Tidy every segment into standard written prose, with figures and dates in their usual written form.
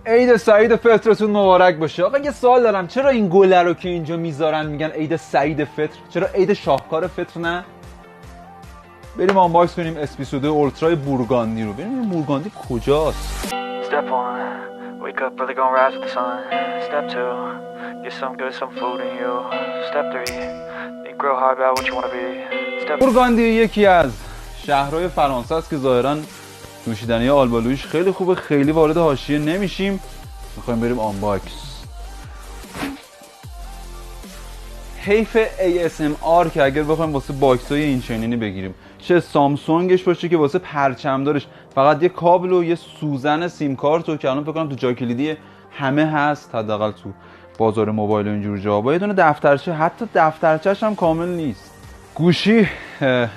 عید سعید فطرتون مبارک باشه. آقا یه سوال دارم، چرا این گله رو که اینجا میذارن میگن عید سعید فطر؟ چرا عید شاهکار فطر نه؟ بریم آنباکس کنیم اسپیسودو اولترای بورگاندی رو. ببینیم بورگاندی کجاست. Step 1, wake up early, gonna rise with the sun. Step 2, get some good, some food in you. Step 3, think real hard about what you wanna be. Step بورگاندی یکی از شهرهای فرانسه است که ظاهراً نوشیدنی آلبالویش خیلی خوبه. خیلی وارد حاشیه نمیشیم، میخوایم بریم آنباکس. حیف ASMR که اگر بخوایم واسه باکس‌های این چنینی بگیریم، چه سامسونگش باشه که واسه پرچمدارش فقط یه کابل و یه سوزن سیم کارت و که الان فکر کنم تو جای کلیدی همه هست، حداقل تو بازار موبایل و اینجور جا. با یه دونه دفترچه، حتی دفترچه‌ش هم کامل نیست. گوشی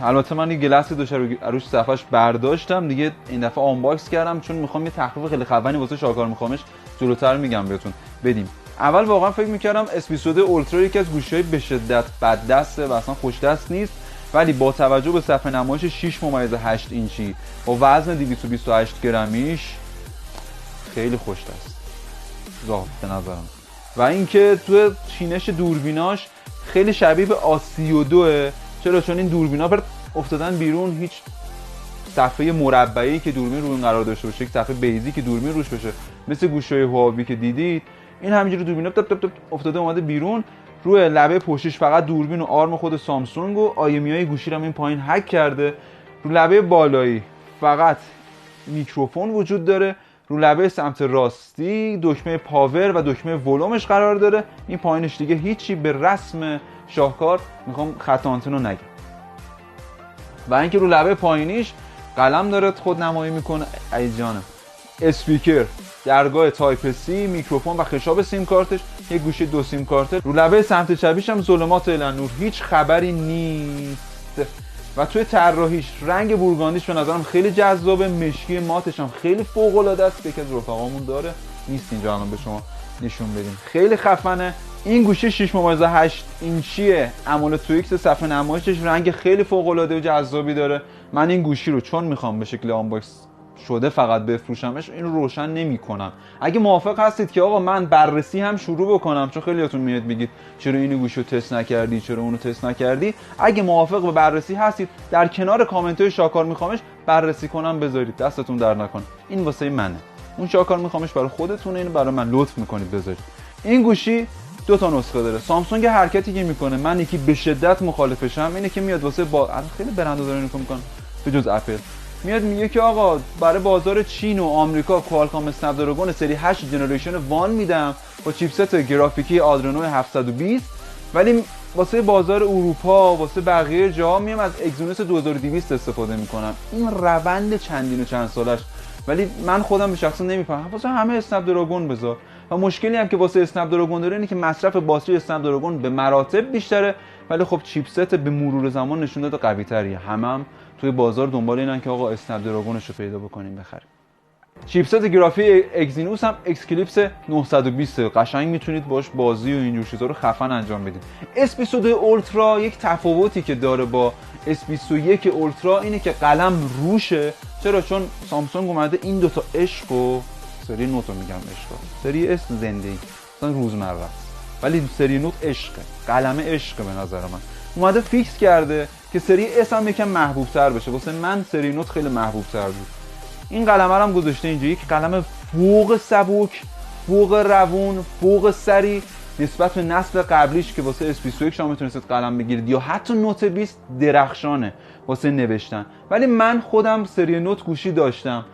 البته من یه گلسی داشت روش صفحش برداشتم دیگه، این دفعه آنباکس کردم چون میخوام یه تخفیف خیلی خفنی واسه شاکار میخوامش جلوتر میگم بهتون. بدیم. اول واقعا فکر میکردم اسپیسود اولترا یکی از گوشی‌های به شدت بد دسته و اصلا خوش دست نیست، ولی با توجه به صفحه نمایش 6.8 اینچی با وزن 228 گرمیش خیلی خوش دست ظاهر به نظرم. و اینکه تو چینش دوربیناش خیلی شبیه به آسی2. چرا؟ چون این دوربینا افتادن بیرون، هیچ صفحه مربعی که دوربین روی اون قرار داشته باشه، یک صفحه بیزی که دوربین روش باشه مثل گوشی‌های هواوی که دیدید. این همینجوری دوربینا افتاده اومده بیرون. روی لبه پشتش فقط دوربین و آرم خود سامسونگ و آیمیای گوشی رو این پایین هک کرده. رو لبه بالایی فقط میکروفون وجود داره. رو لبه سمت راستی دکمه پاور و دکمه ولومش قرار داره. این پایینش دیگه هیچی، به رسم شاهکار میخوام خط آنتن رو نگم. و اینکه رو لبه پایینیش قلم داره خود نمایی میکنه. ای جانم. اسپیکر، درگاه تایپ سی، میکروفون و خشاب سیم کارتش، یه گوشی 2 سیم کارته. رو لبه سمت چپیش هم ظلمات اعلان نور، هیچ خبری نیست. و توی طراحیش رنگ بورگاندیش به نظرم خیلی جذابه، مشکی ماتش هم خیلی فوق العاده است. یکی از رفقامون داره، نیست اینجا الان به شما نشون بدیم. خیلی خفنه. این گوشی 6.8 اینچیه، AMOLED 2X صفحه نمایشش رنگ خیلی فوق العاده و جذابی داره. من این گوشی رو چون میخوام به شکل آنباکس شده فقط بفروشمش، این رو روشن نمی‌کنم. اگه موافق هستید که آقا من بررسی هم شروع بکنم، چون خیلیاتون میاد میگید چرا اینو گوشو تست نکردی، چرا اونو تست نکردی، اگه موافق به بررسی هستید در کنار کامنت‌های شاکار میخوامش بررسی کنم بذارید، دستتون در نکنه. این واسه منه، اون شاکار میخوامش برای خودتونه، اینو برای من لطف میکنید بذارید. این گوشی 2 تا نسخه داره. سامسونگ حرکتی که میکنه من یکی به شدت مخالفشم اینه که میاد واسه خیلی برندها دارن اینو میکنن به جز اپل، میاد میگه که آقا برای بازار چین و آمریکا کوالکام اسنپ دراگون سری 8 جنریشن 1 میدم با چیپست گرافیکی آدرنو 720، ولی واسه بازار اروپا واسه بقیه جاها میام از اگزینوس 2200 استفاده میکنم. این روند چندین و چند سالش، ولی من خودم به شخصه نمیفهمم. واسه همه اسنپ دراگون بذار. و مشکلی هم که واسه اسنپ دراگون داره اینه که مصرف باتری اسنپ دراگون به مراتب بیشتره، ولی خب چیپست به مرور زمان نشون داده قوی تریه. هم توی بازار دنبال اینن که آقا اسنپ دراگونش رو پیدا بکنیم بخریم. چیپست گرافیک اگزینوس هم اکسکلیپس 920 قشنگ میتونید باش بازی و اینجور چیزا رو خفن انجام بدید. S22 اولترا یک تفاوتی که داره با S21 اولترا اینه که قلم روشه. چرا؟ چون سامسونگ اومده این دوتا عشق و سری نوت رو میگم عشق، سری اس زندگی مثلا روزمره است، ولی سری نوت عشقه، قلم عشقه به نظر من. اومده فیکس کرده که سری اس هم یکم محبوب تر بشه. واسه من سری نوت خیلی محبوب تر بود. این قلمه رو هم گذاشته اینجا، یک قلم فوق سبک، فوق روون، فوق سری نسبت به نسل قبلیش که واسه S21 شما میتونستید قلم بگیرید یا حتی نوت 20 درخشانه واسه نوشتن. ولی من خودم سری نوت گوشی داشتم،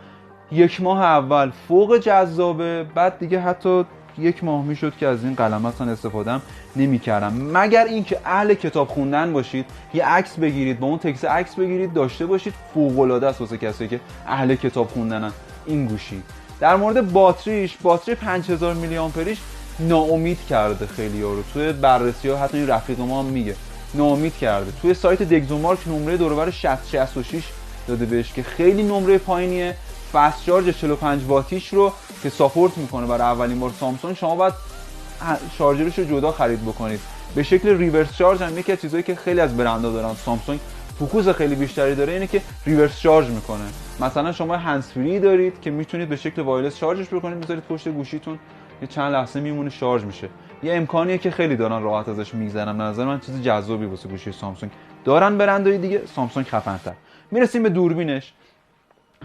1 ماه اول فوق جذابه، بعد دیگه حتی 1 ماه میشد که از این قلم اصلا استفاده نمی‌کردم، مگر اینکه اهل کتاب خوندن باشید، یه عکس بگیرید با اون تکست عکس بگیرید داشته باشید، فوق‌العاده است واسه کسایی که اهل کتاب خوندنن این گوشی. در مورد باتری 5000 میلی آمپریش ناامید کرده خیلی‌ها رو. توی بررسی‌ها حتی این رفیق ما هم میگه ناامید کرده. توی سایت دگزومارک نمره دور و بر 66 داده بهش که خیلی نمره پایینیه. فست چارج 45 واتیش رو که ساپورت میکنه برای اولین بار سامسونگ، شما باید شارژرش رو جدا خرید بکنید. به شکل ریورس چارج هم یکی از چیزایی که خیلی از برندها دارن، سامسونگ فوکوس خیلی بیشتری داره اینه که ریورس شارژ میکنه. مثلا شما هندز فری دارید که میتونید به شکل وایرلس شارژش بکنید، بذارید پشت گوشیتون، یه چند لحظه میمونه شارژ میشه. یه امکانیه که خیلی دارن راحت ازش میگذرن. به نظر من چیز جذابی واسه گوشی سامسونگ دارن برندهای دیگه. سامسونگ خفن‌تر. میرسیم به دوربینش.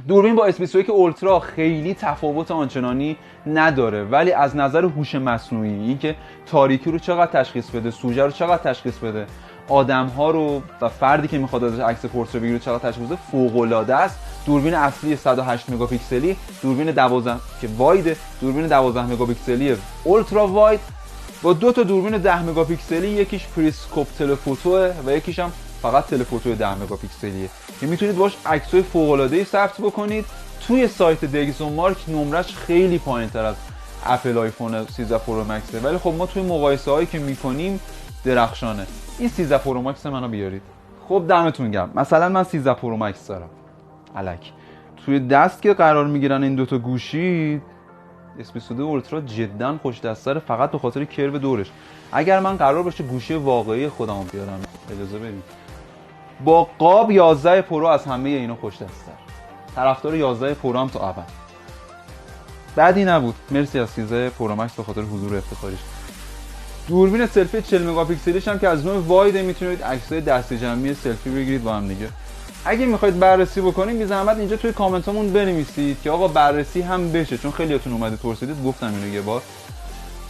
دوربین با S21 اولترا خیلی تفاوت آنچنانی نداره، ولی از نظر هوش مصنوعی، این که تاریکی رو چقدر تشخیص بده، سوژه رو چقدر تشخیص بده، آدم‌ها رو و فردی که میخواد ازش عکس پورتره بگیره چقدر تشخیص بده، فوق‌العاده است. دوربین اصلی 108 مگاپیکسلی، دوربین 12 که واید، دوربین 12 مگاپیکسلی اولترا واید با دو تا دوربین 10 مگاپیکسلی، یکیش پریسکوپ تلفوتوه و یکیش هم فقط تلفوتو 10 مگاپیکسلیه که میتونید باش عکسای فوق‌العاده‌ای ثبت بکنید. توی سایت دیگسون مارک نمرش خیلی پایین‌تر از اپل آیفون 13 پرو مکسه، ولی خب ما توی مقایسه هایی که میکنیم درخشانه. این 13 پرو مکس منو بیارید. خب دمتون گرم. مثلا من 13 پرو مکس دارم. الک توی دست که قرار میگیرن این دوتا گوشی، S22 اولترا جدا خوش دست‌تره فقط به خاطر کرو دورش. اگر من قرار باشه گوشی واقعی خودمو بیارم، اجازه بدید، با قاب 11 پرو از همه اینا خوش دست‌تر. طرفدار 11 پرو هم تا ابد. بعدی نبود. مرسی از 13 پرو مکس به خاطر حضور افتخاریش. دوربین سلفی 40 مگاپیکسلیش هم که از نوع واید میتونید عکسای دسته جمعی سلفی بگیرید با هم دیگه. اگه میخواید بررسی بکنید، بی زحمت اینجا توی کامنتامون بنویسید که آقا بررسی هم بشه، چون خیلیاتون اومدید پرسیدید، گفتم اینو یه بار.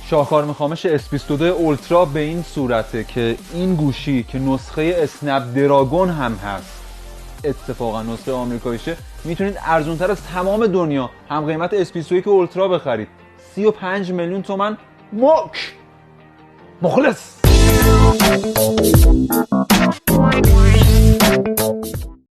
شاهکار مخامش S22 اولترا به این صورته که این گوشی که نسخه اسنپ دراگون هم هست، اتفاقا نسخه آمریکاییشه، میتونید ارزونتر از تمام دنیا هم قیمت S21 اولترا بخرید. 35 میلیون تومان مخلص.